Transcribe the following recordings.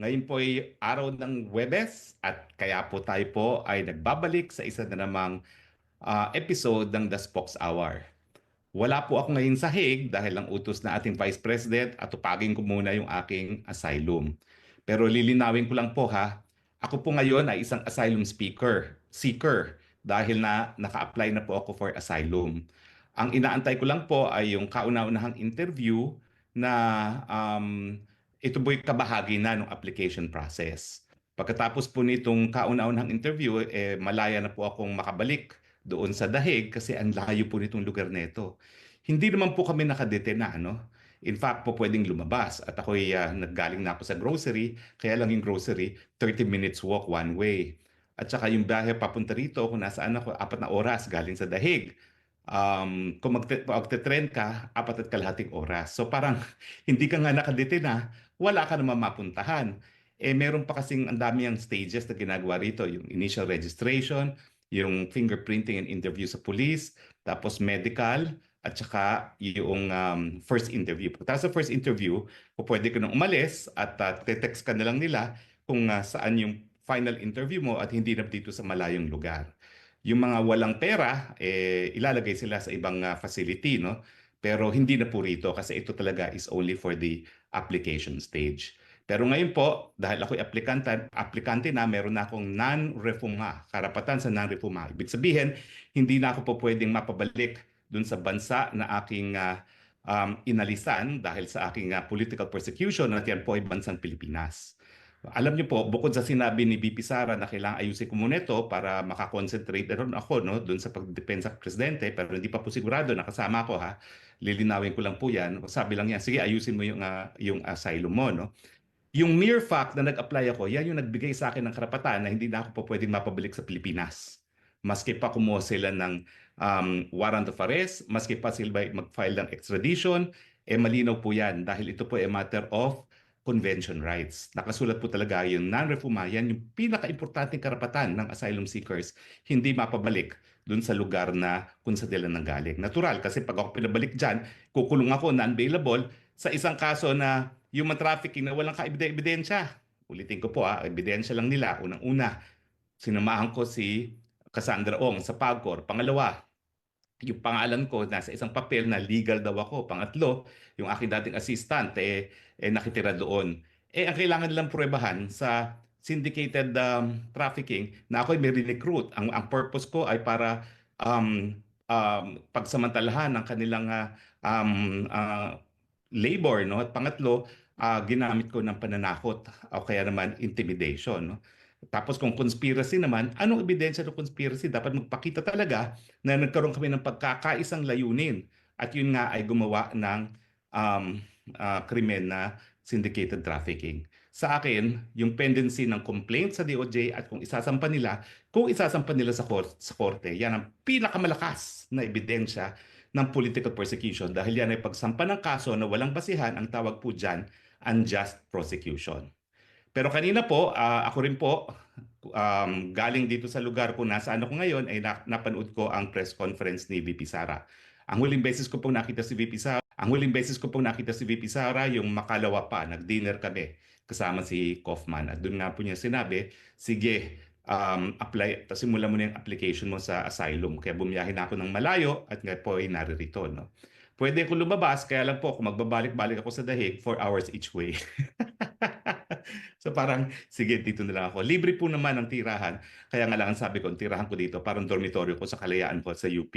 Ngayon po ay araw ng Huwebes at kaya po tayo po ay nagbabalik sa isa na namang episode ng The Spokes Hour. Wala po ako ngayon sa Hague dahil ang utos na ating Vice President at tupagin ko muna yung aking asylum. Pero lilinawin ko lang po ha, ako po ngayon ay isang seeker dahil na naka-apply na po ako for asylum. Ang inaantay ko lang po ay yung kauna-unahang interview na ito po'y kabahagi na ng application process. Pagkatapos po nitong kauna-unahang interview, malaya na po akong makabalik doon sa Dahig kasi ang layo po nitong lugar nito. Hindi naman po kami nakadetena, ano? In fact po pwedeng lumabas at ako'y naggaling na ako sa grocery, kaya lang yung grocery, 30 minutes walk one way. At saka yung biyahe papunta rito, kung nasaan ako, 4 na oras galing sa Dahig. Kung magte-tren ka, 4 at kalahating oras. So parang hindi ka nga nakadetena, wala ka naman mapuntahan. Meron pa kasing ang dami ang stages na ginagawa rito, yung initial registration, yung fingerprinting and interview sa police, tapos medical, at saka yung first interview. Pagkatapos sa first interview, pwede ka nang umalis at te-text ka na lang nila kung saan yung final interview mo at hindi na dito sa malayong lugar. Yung mga walang pera, ilalagay sila sa ibang facility, no? Pero hindi na po rito kasi ito talaga is only for the application stage. Pero ngayon po, dahil ako'y aplikante na, meron na akong non-refuma, karapatan sa non-refuma. Ibig sabihin, hindi na ako po pwedeng mapabalik dun sa bansa na aking inalisan dahil sa aking political persecution at yan po ay bansang Pilipinas. Alam niyo po, bukod sa sinabi ni VP Sara na kailangan ayusin ko muna ito para makakonsentrate na rin ako no, doon sa pagdepensa sa presidente, pero hindi pa po sigurado, nakasama ko ha. Lilinawin ko lang po yan. Sabi lang yan, sige ayusin mo yung asylum mo. No? Yung mere fact na nag-apply ako, yan yung nagbigay sa akin ng karapatan na hindi na ako po pwedeng mapabalik sa Pilipinas. Maski pa kumuha sila ng warrant of arrest, maski pa sila mag-file ng extradition, malinaw po yan dahil ito po ay matter of convention rights. Nakasulat po talaga yung non-refuma, yan yung pinaka-importanting karapatan ng asylum seekers, hindi mapabalik dun sa lugar na kung sa nila nanggaling. Natural, kasi pag ako pinabalik dyan, kukulong ako non-bailable sa isang kaso na human trafficking na walang ebidensya. Ulitin ko po ebidensya lang nila. Unang-una, sinamahan ko si Cassandra Ong sa PAGCOR. Pangalawa, yung pangalan ko nasa isang papel na legal daw ako. Pangatlo, yung aking dating assistant nakitira doon. Ang kailangan nilang pruwebahan sa syndicated trafficking na ako ay may recruit. Ang purpose ko ay para pagsamantalahan ng kanilang labor, no? At pangatlo, ginamit ko ng pananakot o kaya naman intimidation, no? Tapos kung conspiracy naman, anong ebidensya ng conspiracy? Dapat magpakita talaga na nagkaroon kami ng pagkakaisang layunin at yun nga ay gumawa ng krimen na syndicated trafficking. Sa akin, yung pendency ng complaint sa DOJ at kung isasampa nila sa korte, yan ang pinakamalakas na ebidensya ng political persecution dahil yan ay pagsampa ng kaso na walang basihan, ang tawag po dyan, unjust prosecution. Pero kanina po, ako rin po, galing dito sa lugar kung nasaan ako ngayon, ay napanood ko ang press conference ni VP Sara. Ang huling beses ko pong nakita si VP Sara, yung makalawa pa, nag-dinner kami kasama si Kaufman. At doon nga po niya sinabi, sige, simulan mo na yung application mo sa asylum. Kaya bumiyahe na ako ng malayo at nga po ay naririto. No? Pwede ko lumabas, kaya lang po kung magbabalik-balik ako sa Dahig, 4 hours each way. So parang, sige, dito na lang ako. Libre po naman ang tirahan. Kaya nga lang ang sabi ko, ang tirahan ko dito, parang dormitoryo ko sa Kalayaan po sa UP.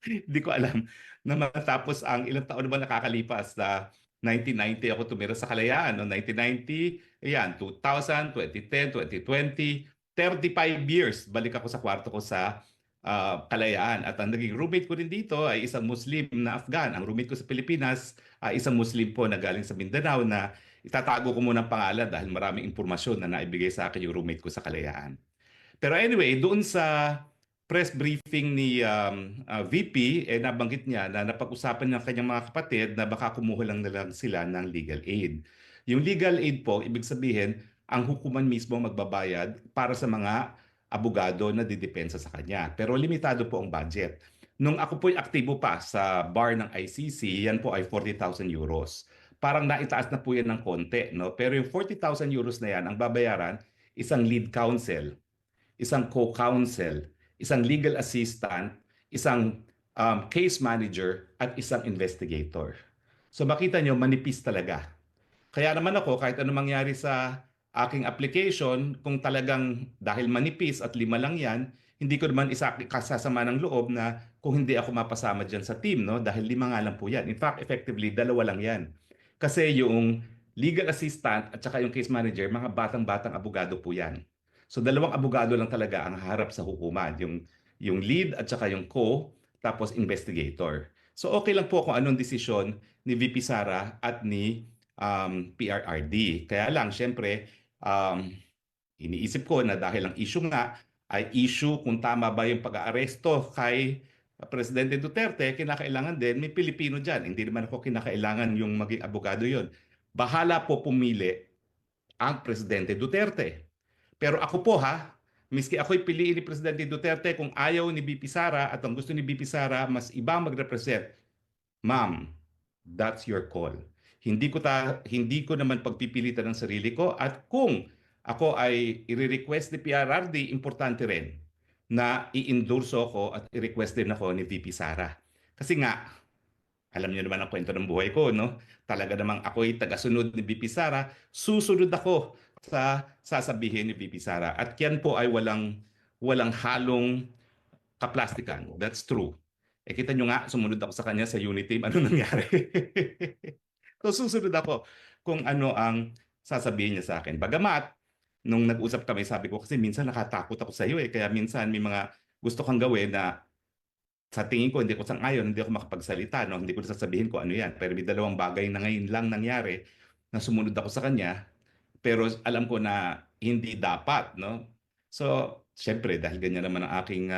Hindi ko alam na matapos ang ilang taon naman nakakalipas na 1990 ako tumira sa Kalayaan. No? 1990, ayan, 2000, 2010, 2020, 35 years balik ako sa kwarto ko sa Kalayaan. At ang naging roommate ko rin dito ay isang Muslim na Afghan. Ang roommate ko sa Pilipinas ay isang Muslim po na galing sa Mindanao na itatago ko muna ang pangalan dahil maraming impormasyon na naibigay sa akin yung roommate ko sa Kalayaan. Pero anyway, doon sa press briefing ni VP, nabanggit niya na napag-usapan ng kanyang mga kapatid na baka kumuha lang na lang sila ng legal aid. Yung legal aid po, ibig sabihin, ang hukuman mismo magbabayad para sa mga abogado na didepensa sa kanya. Pero limitado po ang budget. Nung ako po'y aktibo pa sa bar ng ICC, yan po ay 40,000 euros. parang naitaas na po yan ng konti, no? Pero yung 40,000 euros na yan, ang babayaran, isang lead counsel, isang co-counsel, isang legal assistant, isang case manager, at isang investigator. So makita nyo, manipis talaga. Kaya naman ako, kahit ano mangyari sa aking application, kung talagang dahil manipis at 5 lang yan, hindi ko naman kasasama ng loob na kung hindi ako mapasama dyan sa team, no? Dahil 5 nga lang po yan. In fact, effectively, 2 lang yan. Kasi yung legal assistant at saka yung case manager, mga batang-batang abogado po yan. So 2 abogado lang talaga ang harap sa hukuman. Yung lead at saka yung co, tapos investigator. So okay lang po kung anong desisyon ni VP Sara at ni PRRD. Kaya lang, syempre, iniisip ko na dahil ang issue nga ay issue kung tama ba yung pag-aaresto kay Presidente Duterte, kinakailangan din may Pilipino dyan. Hindi naman ako kinakailangan yung maging abogado yon. Bahala po pumili ang Presidente Duterte. Pero ako po ha, miski ako'y piliin ni Presidente Duterte, kung ayaw ni BP Sara at ang gusto ni BP Sara mas iba mag-represent, ma'am, that's your call. Hindi ko naman pagpipilitan ng sarili ko, at kung ako ay i-request ni PRRD, importante rin na i-endorso ako at i-request din ako ni VP Sara. Kasi nga, alam niyo naman ang kwento ng buhay ko, no? Talaga namang ako'y tagasunod ni VP Sara, susunod ako sa sasabihin ni VP Sara. At yan po ay walang halong kaplastikan. That's true. Kita nyo nga, sumunod ako sa kanya sa unit team. Ano nangyari? So susunod ako kung ano ang sasabihin niya sa akin. Bagamat, nung nag-usap kami, sabi ko, kasi minsan nakatakot ako sa iyo eh. Kaya minsan may mga gusto kang gawin na sa tingin ko hindi ko sang-ayon, hindi ako makapagsalita, no? Hindi ko sasabihin ko ano yan. Pero may 2 bagay na ngayon lang nangyari na sumunod ako sa kanya, pero alam ko na hindi dapat, no? So, syempre, dahil ganyan naman ang aking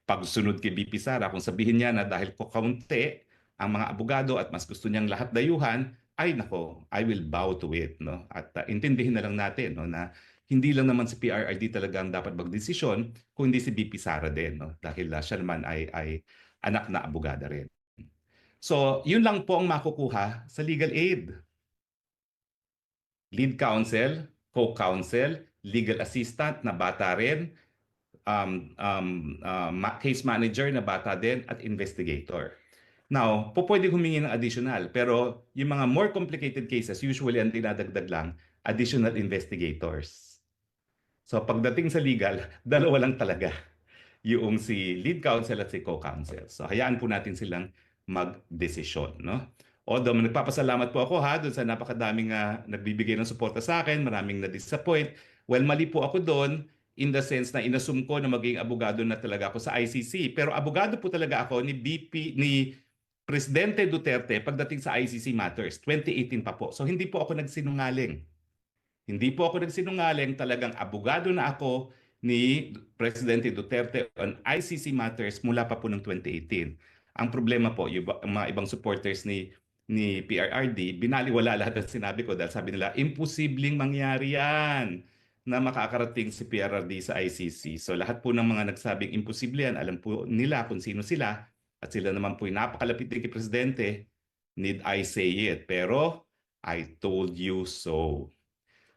pagsunod kay BP Sara, kung sabihin niya na dahil ko kaunti ang mga abogado at mas gusto niyang lahat dayuhan, ay nako, I will bow to it, no? At intindihin na lang natin, no, na hindi lang naman si PRRD talaga ang dapat magdesisyon, kundi si BP Sara din, no? Dahil siya naman ay anak na abogada rin. So, yun lang po ang makukuha sa legal aid. Lead counsel, co-counsel, legal assistant na bata rin, case manager na bata din, at investigator. Now, pwede humingi ng additional, pero yung mga more complicated cases, usually ang dinadagdag lang, additional investigators. So pagdating sa legal, 2 lang talaga. Yung si lead counsel at si co-counsel. So hayaan po natin silang magdesisyon, no? Although nagpapasalamat po ako ha doon sa napakadaming nagbibigay ng suporta sa akin, maraming na-disappoint. Well, mali po ako doon in the sense na inassume ko na maging abogado na talaga ako sa ICC. Pero abogado po talaga ako ni Presidente Duterte pagdating sa ICC matters. 2018 pa po. So hindi po ako nagsinungaling. Hindi po ako nagsinungaling, talagang abogado na ako ni Presidente Duterte on ICC matters mula pa po ng 2018. Ang problema po, yung mga ibang supporters ni PRRD, binaliwala lahat ng sinabi ko dahil sabi nila, imposibleng mangyari yan na makakarating si PRRD sa ICC. So lahat po ng mga nagsabing imposible yan, alam po nila kung sino sila, at sila naman po yung napakalapit kay Presidente. Need I say it? Pero I told you so.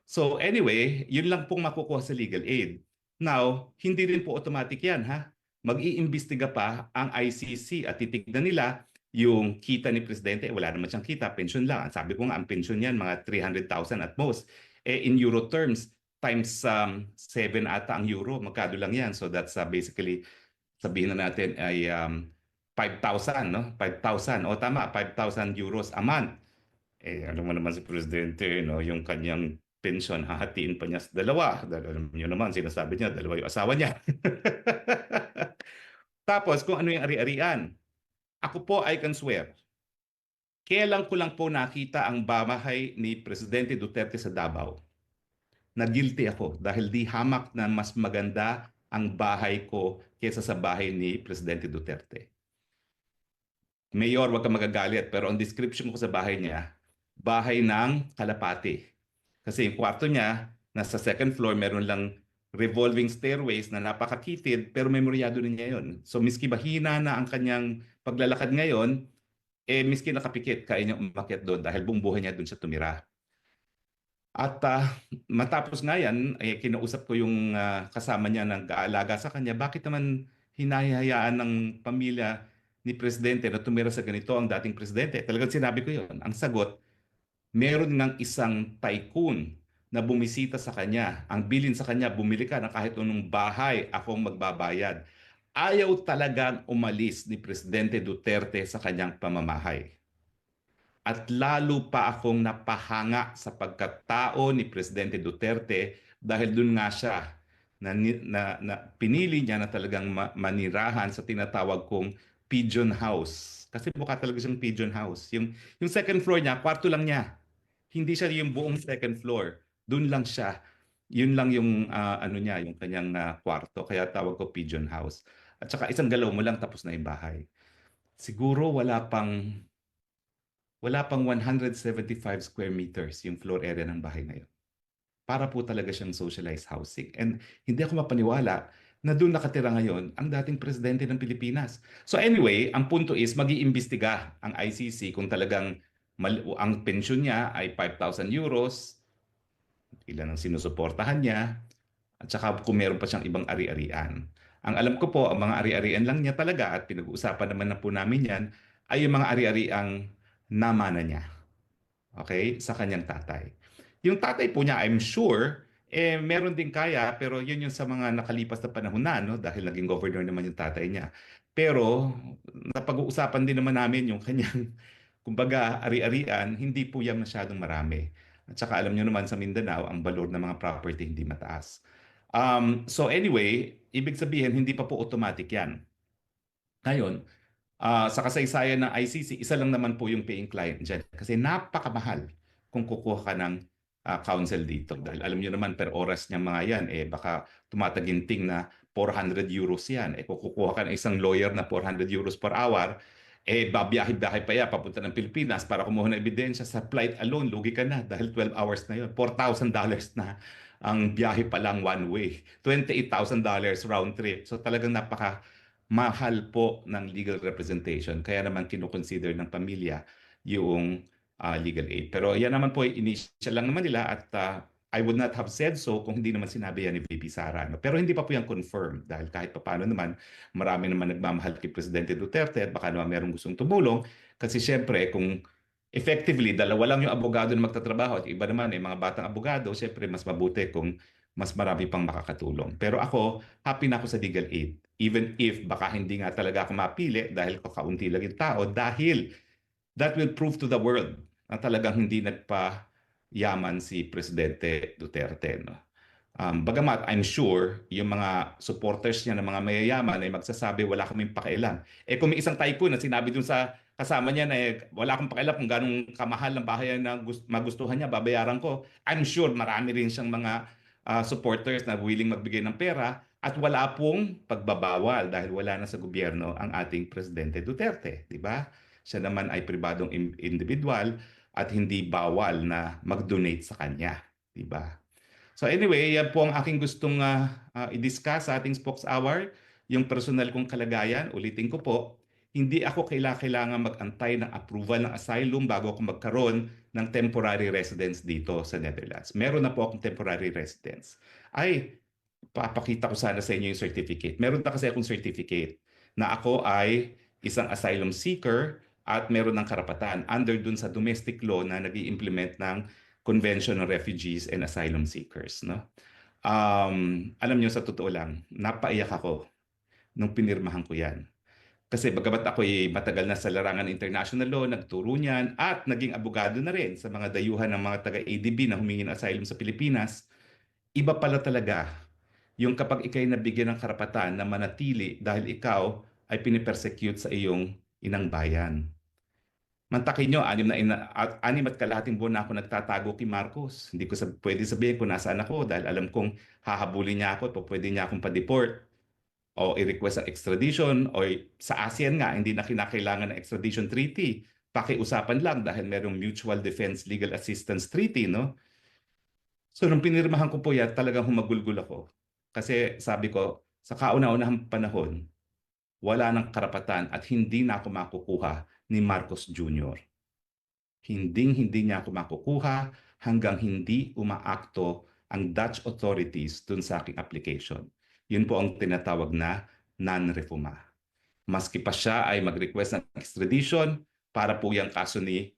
So anyway, yun lang pong makukuha sa legal aid. Now, hindi rin po automatic yan ha. Mag-iimbestiga pa ang ICC at titignan nila yung kita ni Presidente. Wala naman siyang kita, pension lang. Sabi ko nga, ang pension niyan mga 300,000 at most. In euro terms, times 7 ata ang euro, magkano lang yan. So that's basically, sabihin na natin ay 5,000, no? 5,000, o tama, 5,000 euros a month. Alam mo naman si Presidente, no? Yung kanyang pension, hahatiin pa niya sa 2. Dahil alam niyo naman, sinasabi niya, 2 yung asawa niya. Tapos, kung ano yung ari-arian. Ako po, I can swear, kailan ko lang po nakita ang bahay ni Presidente Duterte sa Davao. Na guilty ako dahil di hamak na mas maganda ang bahay ko kaysa sa bahay ni Presidente Duterte. Mayor, wag ka magagalit, pero ang description ko sa bahay niya, bahay ng kalapati. Kasi yung kwarto niya, nasa 2nd floor, meron lang revolving stairways na napakakitid, pero memoryado na niya yun. So miski mahina na ang kanyang paglalakad ngayon, miski nakapikit, kaya niya umakyat doon dahil buong buhay niya doon siya tumira. At matapos nga yan, kinausap ko yung kasama niya ng gaalaga sa kanya, bakit naman hinahayaan ng pamilya ni Presidente na tumira sa ganito ang dating Presidente? Talagang sinabi ko yun. Ang sagot, meron ngang isang tycoon na bumisita sa kanya. Ang bilin sa kanya, bumili ka ng kahit anong bahay, akong magbabayad. Ayaw talagang umalis ni Presidente Duterte sa kanyang pamamahay. At lalo pa akong napahanga sa pagkatao ni Presidente Duterte dahil dun nga siya na pinili niya na talagang manirahan sa tinatawag kong pigeon house. Kasi mukha talaga siyang pigeon house. Yung second floor niya, kwarto lang niya. Hindi siya yung buong second floor. Doon lang siya. Yun lang yung ano niya, yung kanyang kwarto. Kaya tawag ko pigeon house. At saka isang galaw mo lang tapos na yung bahay. Siguro wala pang 175 square meters yung floor area ng bahay na yun. Para po talaga siyang socialized housing. And hindi ako mapaniwala na doon nakatira ngayon ang dating presidente ng Pilipinas. So anyway, ang punto is mag-iimbestiga ang ICC kung talagang ang pensyon niya ay 5,000 euros, ilan ang sinusuportahan niya, at saka kung meron pa siyang ibang ari-arian. Ang alam ko po, ang mga ari-arian lang niya talaga at pinag-uusapan naman na po namin yan, ay yung mga ari-ariang namana niya. Okay? Sa kanyang tatay. Yung tatay po niya, I'm sure, meron din kaya, pero yun yung sa mga nakalipas na panahon na, no? Dahil naging governor naman yung tatay niya. Pero, napag-uusapan din naman namin yung kanyang, kumbaga, ari-arian, hindi po yan masyadong marami. At saka alam nyo naman sa Mindanao, ang valor ng mga property hindi mataas. So anyway, ibig sabihin, hindi pa po automatic yan. Ngayon, sa kasaysayan ng ICC, isa lang naman po yung paying client dyan. Kasi napakamahal kung kukuha ka ng counsel dito. Dahil alam niyo naman, per oras niya mga yan, baka tumataginting na 400 euros yan. Kung kukuha ka ng isang lawyer na 400 euros per hour, babiyahe-biyahe pa yan papunta ng Pilipinas para kumuha ng ebidensya. Sa flight alone, lugi ka na dahil 12 hours na yun. $4,000 na ang biyahe pa lang one way. $28,000 round trip. So talagang mahal po ng legal representation. Kaya naman kinukonsider ng pamilya yung legal aid. Pero yan naman po, initial lang naman nila at I would not have said so kung hindi naman sinabi yan ni VP Sara. No? Pero hindi pa po yan confirmed dahil kahit paano naman, marami naman nagmamahal kay Presidente Duterte at baka naman merong gustong tumulong. Kasi syempre, kung effectively, dalawa lang yung abogado na magtatrabaho at iba naman mga batang abogado, syempre mas mabuti kung mas marami pang makakatulong. Pero ako, happy na ako sa legal aid. Even if baka hindi nga talaga ako mapili dahil kakaunti lang yung tao, dahil that will prove to the world na talagang hindi nagpa-yaman si Presidente Duterte. No? Bagamat I'm sure yung mga supporters niya ng mga mayayaman ay magsasabi wala kaming pakialam. Kung may isang tycoon na sinabi dun sa kasama niya na wala akong pakialam kung ganong kamahal ng bahayan na magustuhan niya, babayaran ko. I'm sure marami rin siyang mga supporters na willing magbigay ng pera at wala pong pagbabawal dahil wala na sa gobyerno ang ating Presidente Duterte, di ba? Siya naman ay pribadong individual at hindi bawal na mag-donate sa kanya, di ba? So anyway, yan po ang aking gustong i-discuss sa ating Spokes Hour. Yung personal kong kalagayan, ulitin ko po, hindi ako kailangan mag-antay ng approval ng asylum bago ako magkaroon ng temporary residence dito sa Netherlands. Meron na po akong temporary residence. Ay, papakita ko sana sa inyo yung certificate. Meron na kasi akong certificate na ako ay isang asylum seeker at meron ng karapatan under dun sa domestic law na nag implement ng Convention on Refugees and Asylum Seekers. No? Alam niyo, sa totoo lang, napaiyak ako nung pinirmahan ko yan. Kasi bagamat ako ay matagal na sa larangan ng international law, nagturo niyan at naging abogado na rin sa mga dayuhan ng mga taga-ADB na humingi ng asylum sa Pilipinas, iba pala talaga yung kapag ikay nabigyan ng karapatan na manatili dahil ikaw ay pinipersecute sa iyong inang bayan. Mantakin nyo, 6 at kalahating buwan na ako nagtatago kay Marcos. Hindi ko pwede sabihin kung nasaan ako dahil alam kong hahabulin niya ako at pwede niya akong pa-deport o i-request ang extradition o sa ASEAN nga, hindi na kinakailangan ng extradition treaty. Pakiusapan lang dahil merong Mutual Defense Legal Assistance Treaty, no? So nung pinirmahan ko po yan, talagang humagulgul ako. Kasi sabi ko, sa kauna-unahang panahon, wala ng karapatan at hindi na ako makukuha ni Marcos Jr. Hinding-hindi niya ako makukuha hanggang hindi umaakto ang Dutch authorities dun sa aking application. Yun po ang tinatawag na non-refuma. Maski pa siya ay mag-request ng extradition para po yung kaso ni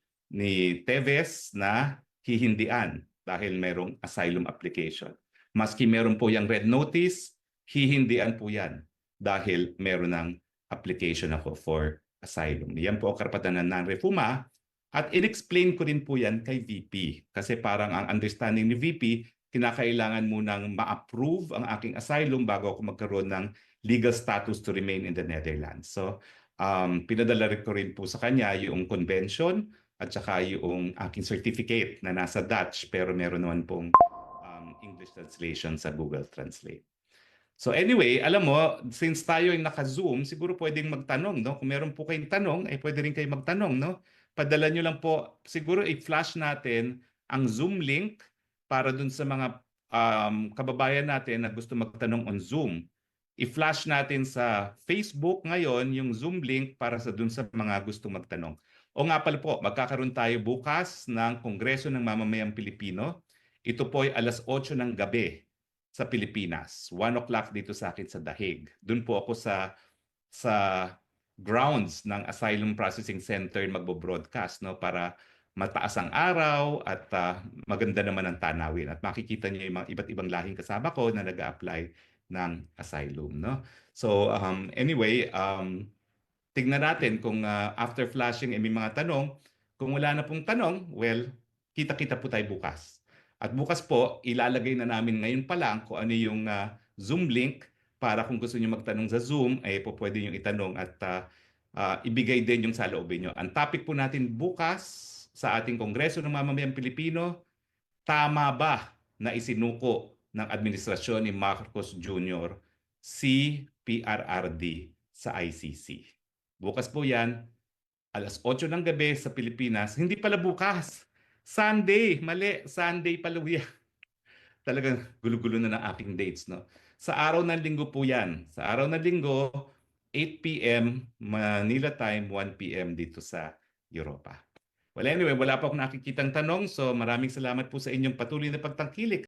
Teves na hihindian dahil mayroong asylum application. Maski meron po yung red notice, hihindian po yan dahil meron ng application ako for asylum. Yan po ang karapatan ng non-refuma at in-explain ko rin po yan kay VP kasi parang ang understanding ni VP, kinakailangan munang ma-approve ang aking asylum bago ako magkaroon ng legal status to remain in the Netherlands. So, pinadala ko rin po sa kanya yung convention at saka yung aking certificate na nasa Dutch pero meron naman pong English translation sa Google Translate. So anyway, alam mo, since tayo ay naka-Zoom, siguro pwedeng magtanong, no? Kung meron po kayong tanong, ay pwede rin kayo magtanong, no? Padala nyo lang po, siguro i-flash natin ang Zoom link para dun sa mga kababayan natin na gusto magtanong on Zoom. I-flash natin sa Facebook ngayon yung Zoom link para sa dun sa mga gusto magtanong. O nga pala po, magkakaroon tayo bukas ng Kongreso ng Mamamayang Pilipino. Ito po ay alas 8 ng gabi sa Pilipinas. 1 o'clock dito sa akin sa Dahig. Doon po ako sa grounds ng Asylum Processing Center magbo-broadcast, no, para mataas ang araw at maganda naman ang tanawin at makikita niyo yung mga iba't ibang lahing kasama ko na nag-a-apply ng asylum, no. So anyway, tignan natin kung after flashing may mga tanong. Kung wala na pong tanong, well, kita-kita po tayo bukas. At bukas po, ilalagay na namin ngayon pa lang kung ano yung Zoom link para kung gusto niyo magtanong sa Zoom, ay po pwede niyo itanong at ibigay din yung saloobin niyo. Ang topic po natin bukas sa ating Kongreso ng Mamamayang Pilipino, tama ba na isinuko ng administrasyon ni Marcos Jr. si PRRD sa ICC? Bukas po yan, alas 8 ng gabi sa Pilipinas. Hindi pala bukas. Sunday. Mali. Sunday pala yan. Talagang gulo-gulo na ng aking dates, no? Sa araw ng linggo po yan. Sa araw ng linggo, 8 p.m. Manila time, 1 p.m. dito sa Europa. Well, anyway, wala pa akong nakikitang tanong. So maraming salamat po sa inyong patuloy na pagtangkilik.